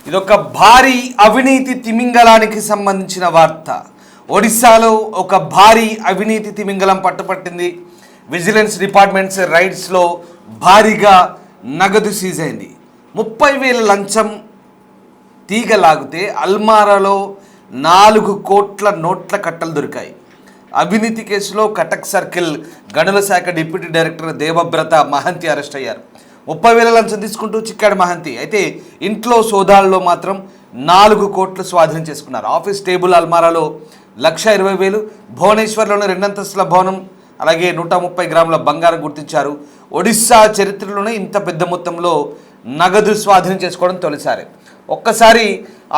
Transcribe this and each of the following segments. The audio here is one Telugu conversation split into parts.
ఇదొక భారీ అవినీతి తిమింగలానికి సంబంధించిన వార్త. ఒడిశాలో ఒక భారీ అవినీతి తిమింగలం పట్టుపట్టింది. విజిలెన్స్ డిపార్ట్మెంట్స్ రైడ్స్లో భారీగా నగదు సీజ్ అయింది. 30,000 లంచం తీగలాగితే అల్మారాలో 4 కోట్ల నోట్ల కట్టలు దొరికాయి. అవినీతి కేసులో కటక్ సర్కిల్ గనుల శాఖ డిప్యూటీ డైరెక్టర్ దేవబ్రత మహంతి అరెస్ట్ అయ్యారు. 30,000 లంచం తీసుకుంటూ చిక్కాడు మహంతి. అయితే ఇంట్లో సోదాల్లో మాత్రం 4 కోట్లు స్వాధీనం చేసుకున్నారు. ఆఫీస్ టేబుల్ అల్మారాలో 1,20,000, భువనేశ్వర్లోని 2 అంతస్తుల భవనం, అలాగే 130 గ్రాముల బంగారం గుర్తించారు. ఒడిశా చరిత్రలోనే ఇంత పెద్ద మొత్తంలో నగదు స్వాధీనం చేసుకోవడం తొలిసారి. ఒక్కసారి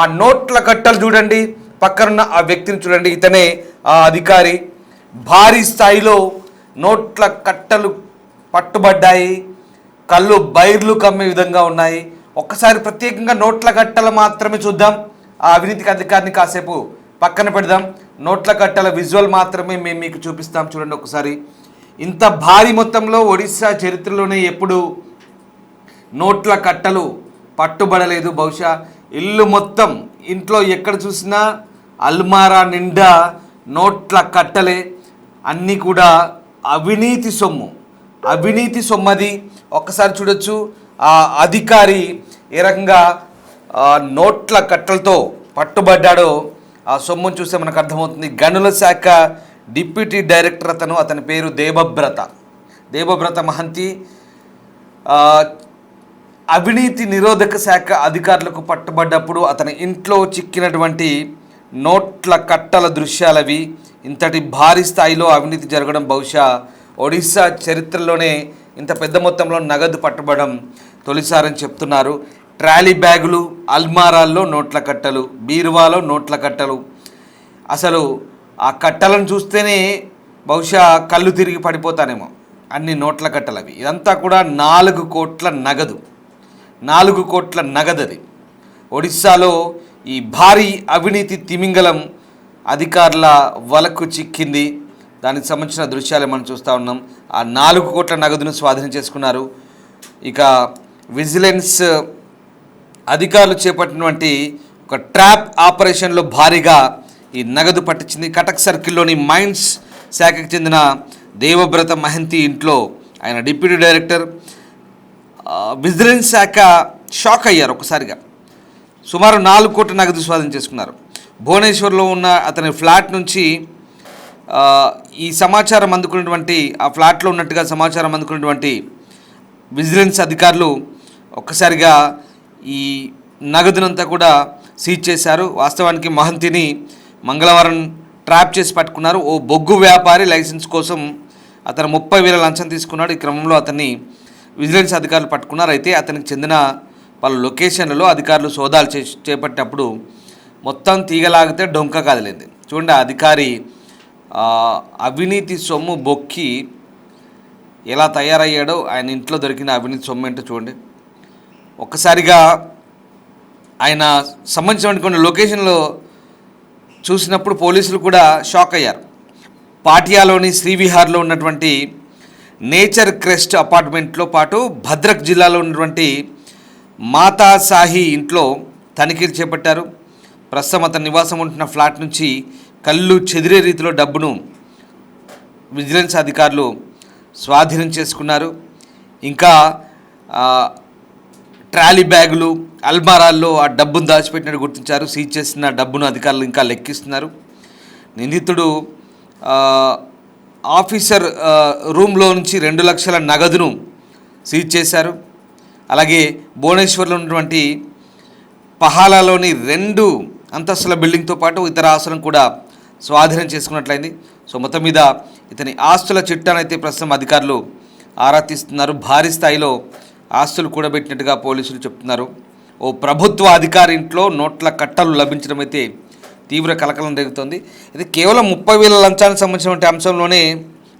ఆ నోట్ల కట్టలు చూడండి, పక్కనున్న ఆ వ్యక్తిని చూడండి. ఇతనే ఆ అధికారి. భారీ స్థాయిలో నోట్ల కట్టలు పట్టుబడ్డాయి. కళ్ళు బైర్లు కమ్మే విధంగా ఉన్నాయి. ఒక్కసారి ప్రత్యేకంగా నోట్ల కట్టలు మాత్రమే చూద్దాం. ఆ అవినీతి అధికారిని కాసేపు పక్కన పెడదాం. నోట్ల కట్టల విజువల్ మాత్రమే మేము మీకు చూపిస్తాం. చూడండి ఒకసారి. ఇంత భారీ మొత్తంలో ఒడిశా చరిత్రలోనే ఎప్పుడు నోట్ల కట్టలు పట్టుబడలేదు. బహుశా ఇల్లు మొత్తం, ఇంట్లో ఎక్కడ చూసినా అల్మారా నిండా నోట్ల కట్టలే. అన్నీ కూడా అవినీతి సొమ్ము. అవినీతి సొమ్మది. ఒక్కసారి చూడొచ్చు ఆ అధికారి ఏ రకంగా నోట్ల కట్టలతో పట్టుబడ్డాడో ఆ సొమ్మును చూస్తే మనకు అర్థమవుతుంది. గనుల శాఖ డిప్యూటీ డైరెక్టర్ అతని పేరు దేవబ్రత మహంతి. అవినీతి నిరోధక శాఖ అధికారులకు పట్టుబడ్డప్పుడు అతని ఇంట్లో చిక్కినటువంటి నోట్ల కట్టల దృశ్యాలవి. ఇంతటి భారీ స్థాయిలో అవినీతి జరగడం బహుశా ఒడిశా చరిత్రలోనే ఇంత పెద్ద మొత్తంలో నగదు పట్టుబడడం తొలిసారని చెప్తున్నారు. ట్రాలీ బ్యాగులు, అల్మారాల్లో నోట్ల కట్టలు, బీరువాలో నోట్ల కట్టలు. అసలు ఆ కట్టలను చూస్తేనే బహుశా కళ్ళు తిరిగి పడిపోతానేమో, అన్ని నోట్ల కట్టలు అవి. ఇదంతా కూడా 4 కోట్ల నగదు. 4 కోట్ల నగదది. ఒడిశాలో ఈ భారీ అవినీతి తిమింగలం అధికారుల వలకు చిక్కింది. దానికి సంబంధించిన దృశ్యాలు మనం చూస్తూ ఉన్నాం. ఆ 4 కోట్ల నగదును స్వాధీనం చేసుకున్నారు. ఇక విజిలెన్స్ అధికారులు చేపట్టినటువంటి ఒక ట్రాప్ ఆపరేషన్లో భారీగా ఈ నగదు పట్టించింది. కటక్ సర్కిల్లోని మైన్స్ శాఖకు చెందిన దేవబ్రత మహంతి ఇంట్లో ఆయన డిప్యూటీ డైరెక్టర్. విజిలెన్స్ శాఖ షాక్ అయ్యారు ఒక్కసారిగా. సుమారు 4 కోట్ల నగదు స్వాధీనం చేసుకున్నారు. భువనేశ్వర్లో ఉన్న అతని ఫ్లాట్ నుంచి ఈ సమాచారం అందుకున్నటువంటి, ఆ ఫ్లాట్లో ఉన్నట్టుగా సమాచారం అందుకున్నటువంటి విజిలెన్స్ అధికారులు ఒక్కసారిగా ఈ నగదునంతా కూడా సీజ్ చేశారు. వాస్తవానికి మహంతిని మంగళవారం ట్రాప్ చేసి పట్టుకున్నారు. ఓ బొగ్గు వ్యాపారి లైసెన్స్ కోసం అతను 30,000 లంచం తీసుకున్నాడు. ఈ క్రమంలో అతన్ని విజిలెన్స్ అధికారులు పట్టుకున్నారు. అయితే అతనికి చెందిన పలు లొకేషన్లలో అధికారులు సోదాలు చేపట్టినప్పుడు మొత్తం తీగలాగితే డొంక కదిలింది. చూడండి, ఆ అధికారి అవినీతి సొమ్ము బొక్కి ఎలా తయారయ్యాడో, ఆయన ఇంట్లో దొరికిన అవినీతి సొమ్ము ఏంటో చూడండి. ఒక్కసారిగా ఆయన సంబంధించిన కొన్ని లొకేషన్లో చూసినప్పుడు పోలీసులు కూడా షాక్ అయ్యారు. పాటియాలోని శ్రీవిహార్లో ఉన్నటువంటి నేచర్ క్రెస్ట్ అపార్ట్మెంట్లో పాటు భద్రక్ జిల్లాలో ఉన్నటువంటి మాతా సాహి ఇంట్లో తనిఖీలు చేపట్టారు. ప్రస్తుతం అతని నివాసం ఉంటున్న ఫ్లాట్ నుంచి కళ్ళు చెదిరే రీతిలో డబ్బును విజిలెన్స్ అధికారులు స్వాధీనం చేసుకున్నారు. ఇంకా ట్రాలీ బ్యాగులు, అల్మారాల్లో ఆ డబ్బును దాచిపెట్టినట్టు గుర్తించారు. సీజ్ చేసిన డబ్బును అధికారులు ఇంకా లెక్కిస్తున్నారు. నిందితుడు ఆఫీసర్ రూమ్లో నుంచి 2 లక్షల నగదును సీజ్ చేశారు. అలాగే భువనేశ్వర్లో ఉన్నటువంటి పహాలాలోని 2 అంతస్తుల బిల్డింగ్తో పాటు ఇతర ఆస్తులను కూడా స్వాధీనం చేసుకున్నట్లయింది. సో మొత్తం మీద ఇతని ఆస్తుల చిట్టానైతే ప్రస్తుతం అధికారులు ఆరా తీస్తున్నారు. భారీ స్థాయిలో ఆస్తులు కూడబెట్టినట్టుగా పోలీసులు చెప్తున్నారు. ఓ ప్రభుత్వ అధికారి ఇంట్లో నోట్ల కట్టలు లభించడం అయితే తీవ్ర కలకలం రేగుతోంది. ఇది కేవలం 30,000 లంచానికి సంబంధించినటువంటి అంశంలోనే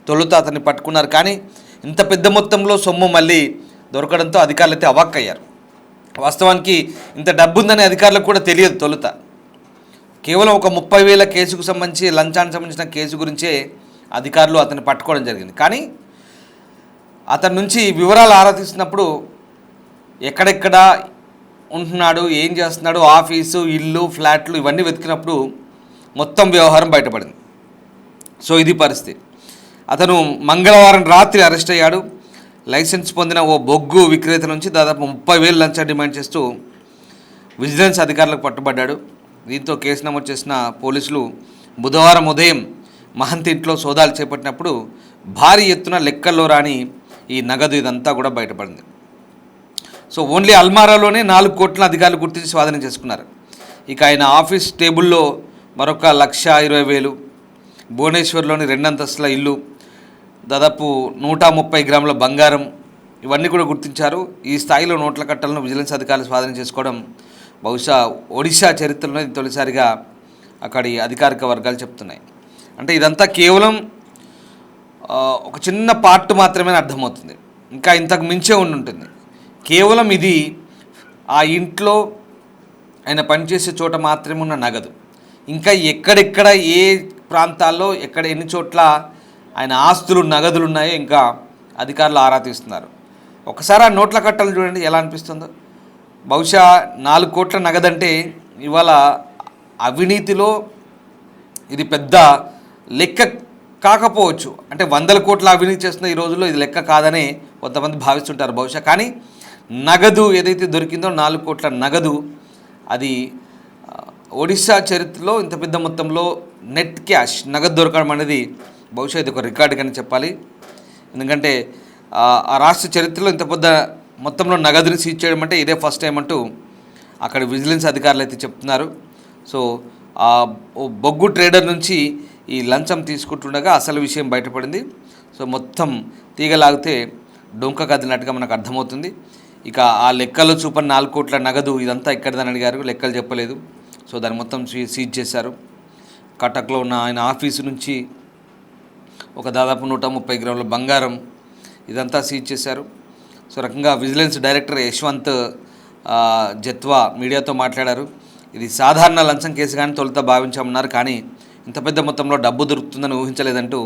తొలుత అతన్ని పట్టుకున్నారు. కానీ ఇంత పెద్ద మొత్తంలో సొమ్ము మళ్ళీ దొరకడంతో అధికారులు అయితే అవాక్కయ్యారు. వాస్తవానికి ఇంత డబ్బు ఉందని అధికారులకు కూడా తెలియదు తొలుత. కేవలం ఒక 30,000 కేసుకు సంబంధించి, లంచానికి సంబంధించిన కేసు గురించే అధికారులు అతన్ని పట్టుకోవడం జరిగింది. కానీ అతని నుంచి వివరాలు ఆరా తీసినప్పుడు ఎక్కడెక్కడ ఉంటున్నాడు, ఏం చేస్తున్నాడు, ఆఫీసు, ఇల్లు, ఫ్లాట్లు ఇవన్నీ వెతికినప్పుడు మొత్తం వ్యవహారం బయటపడింది. సో ఇది పరిస్థితి. అతను మంగళవారం రాత్రి అరెస్ట్ అయ్యాడు. లైసెన్స్ పొందిన ఓ బొగ్గు విక్రేత నుంచి దాదాపు 30,000 లంచం డిమాండ్ చేస్తూ విజిలెన్స్ అధికారులకు పట్టుబడ్డాడు. దీంతో కేసు నమోదు చేసిన పోలీసులు బుధవారం ఉదయం మహంతి ఇంట్లో సోదాలు చేపట్టినప్పుడు భారీ ఎత్తున లెక్కల్లో రాని ఈ నగదు ఇదంతా కూడా బయటపడింది. సో ఓన్లీ అల్మారాలోనే 4 కోట్ల అధికారులు గుర్తించి స్వాధీనం చేసుకున్నారు. ఇక ఆయన ఆఫీస్ టేబుల్లో మరొక 1,20,000, భువనేశ్వర్లోని 2 అంతస్తుల ఇల్లు, దాదాపు 130 గ్రాముల బంగారం ఇవన్నీ కూడా గుర్తించారు. ఈ స్థాయిలో నోట్ల కట్టలను విజిలెన్స్ అధికారులు స్వాధీనం చేసుకోవడం బహుశా ఒడిశా చరిత్రలో ఇది తొలిసారిగా అక్కడి అధికారిక వర్గాలు చెప్తున్నాయి. అంటే ఇదంతా కేవలం ఒక చిన్న పార్ట్ మాత్రమే అర్థమవుతుంది, ఇంకా ఇంతకు మించే ఉంటుంది. కేవలం ఇది ఆ ఇంట్లో ఆయన పనిచేసే చోట మాత్రమే ఉన్న నగదు. ఇంకా ఎక్కడెక్కడ ఏ ప్రాంతాల్లో ఎక్కడ ఎన్ని చోట్ల ఆయన ఆస్తులు నగదులు ఉన్నాయో ఇంకా అధికారులు ఆరా తీస్తున్నారు. ఒకసారి ఆ నోట్ల కట్టలు చూడండి ఎలా అనిపిస్తుందో. బహుశా 4 కోట్ల నగదంటే ఇవాళ అవినీతిలో ఇది పెద్ద లెక్క కాకపోవచ్చు. అంటే 100 కోట్ల అవినీతి చేస్తున్న ఈ రోజుల్లో ఇది లెక్క కాదని కొంతమంది భావిస్తుంటారు బహుశా. కానీ నగదు ఏదైతే దొరికిందో 4 కోట్ల నగదు, అది ఒడిశా చరిత్రలో ఇంత పెద్ద మొత్తంలో నెట్ క్యాష్ నగదు దొరకడం అనేది బహుశా ఇది ఒక రికార్డుగానే చెప్పాలి. ఎందుకంటే ఆ రాష్ట్ర చరిత్రలో ఇంత పెద్ద మొత్తంలో నగదుని సీజ్ చేయడం అంటే ఇదే ఫస్ట్ టైం అంటూ అక్కడ విజిలెన్స్ అధికారులు అయితే చెప్తున్నారు. సో ఆ బొగ్గు ట్రేడర్ నుంచి ఈ లంచం తీసుకుంటుండగా అసలు విషయం బయటపడింది. సో మొత్తం తీగలాగితే డొంక కదిలినట్టుగా మనకు అర్థమవుతుంది. ఇక ఆ లెక్కలు చూపని 4 కోట్ల నగదు ఇదంతా ఎక్కడిదని అడిగారు, లెక్కలు చెప్పలేదు. సో దాన్ని మొత్తం సీజ్ చేశారు. కటక్లో ఉన్న ఆయన ఆఫీసు నుంచి ఒక దాదాపు 130 గ్రాముల బంగారం ఇదంతా సీజ్ చేశారు. సో రకంగా విజిలెన్స్ డైరెక్టర్ యశ్వంత్ జత్వా మీడియాతో మాట్లాడారు. ఇది సాధారణ లంచం కేసు కానీ తొలుత భావించామన్నారు, కానీ ఇంత పెద్ద మొత్తంలో డబ్బు దొరుకుతుందని ఊహించలేదంటూ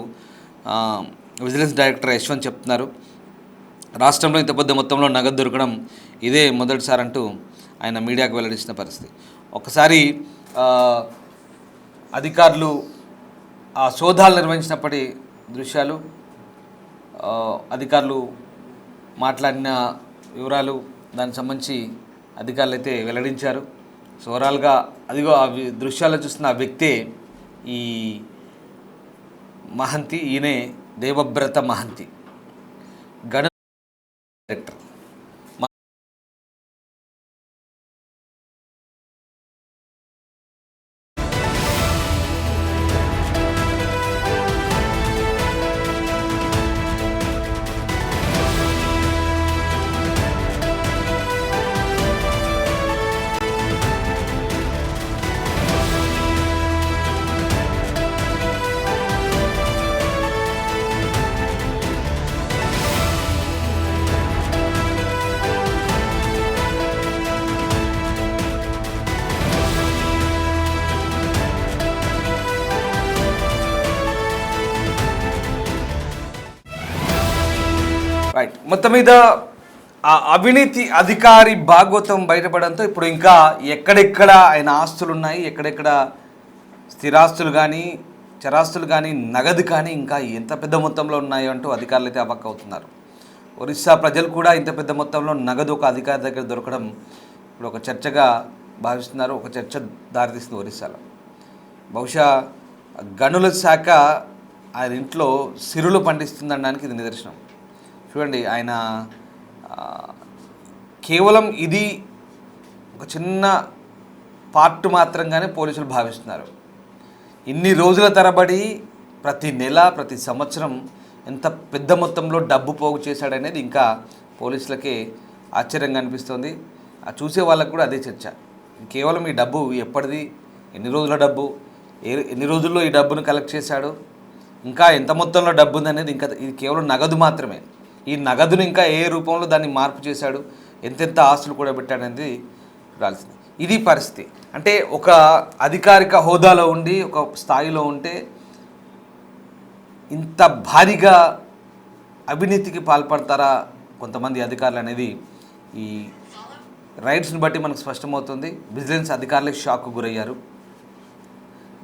విజిలెన్స్ డైరెక్టర్ యశ్వంత్ చెప్తున్నారు. రాష్ట్రంలో ఇంత పెద్ద మొత్తంలో నగదు దొరకడం ఇదే మొదటిసారి అంటూ ఆయన మీడియాకు వెల్లడించిన పరిస్థితి. ఒకసారి అధికారులు ఆ సోదాలు నిర్వహించినప్పటి దృశ్యాలు, అధికారులు మాట్లాడిన వివరాలు దానికి సంబంధించి అధికారులు అయితే వెల్లడించారు. సో ఓవరాల్గా అదిగో ఆ దృశ్యాల్లో చూస్తున్న ఆ వ్యక్తే ఈ మహంతి, ఈయనే దేవవ్రత మహంతి, గణ డైరెక్టర్. రైట్, మొత్తం మీద ఆ అవినీతి అధికారి భాగవతం బయటపడంతో ఇప్పుడు ఇంకా ఎక్కడెక్కడ ఆయన ఆస్తులు ఉన్నాయి, ఎక్కడెక్కడ స్థిరాస్తులు కానీ చరాస్తులు కానీ నగదు కానీ ఇంకా ఎంత పెద్ద మొత్తంలో ఉన్నాయో అంటూ అధికారులు అయితే అవాక్ అవుతున్నారు. ఒరిస్సా ప్రజలు కూడా ఇంత పెద్ద మొత్తంలో నగదు ఒక అధికారి దగ్గర దొరకడం ఇప్పుడు ఒక చర్చగా భావిస్తున్నారు. ఒక చర్చ దారితీస్తుంది ఒరిస్సాలో. బహుశా గనుల శాఖ ఆయన ఇంట్లో సిరులు పండిస్తుందనడానికి ఇది నిదర్శనం. చూడండి, ఆయన కేవలం ఇది ఒక చిన్న పార్ట్ మాత్రంగానే పోలీసులు భావిస్తున్నారు. ఇన్ని రోజుల తరబడి ప్రతి నెల ప్రతి సంవత్సరం ఎంత పెద్ద మొత్తంలో డబ్బు పోగు చేశాడనేది ఇంకా పోలీసులకే ఆశ్చర్యంగా అనిపిస్తుంది. ఆ చూసే వాళ్ళకు కూడా అదే చర్చ. కేవలం ఈ డబ్బు ఎప్పటిది, ఎన్ని రోజుల డబ్బు, ఎన్ని రోజుల్లో ఈ డబ్బును కలెక్ట్ చేశాడు, ఇంకా ఎంత మొత్తంలో డబ్బు ఉందనేది ఇంకా ఇది కేవలం నగదు మాత్రమే. ఈ నగదును ఇంకా ఏ రూపంలో దాన్ని మార్పు చేశాడు, ఎంతెంత ఆస్తులు కూడా పెట్టాడనేది చూడాల్సింది. ఇది పరిస్థితి. అంటే ఒక అధికారిక హోదాలో ఉండి ఒక స్థాయిలో ఉంటే ఇంత భారీగా అవినీతికి పాల్పడతారా కొంతమంది అధికారులు అనేది ఈ రైడ్స్ని బట్టి మనకు స్పష్టమవుతుంది. విజిలెన్స్ అధికారులకు షాక్కు గురయ్యారు.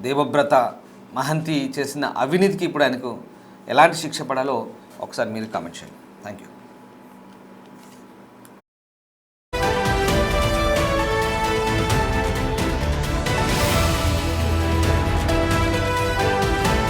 దేవవ్రత మహంతి చేసిన అవినీతికి ఇప్పుడు ఆయనకు ఎలాంటి శిక్ష పడాలో ఒకసారి మీరు కామెంట్ చేయండి. Thank you.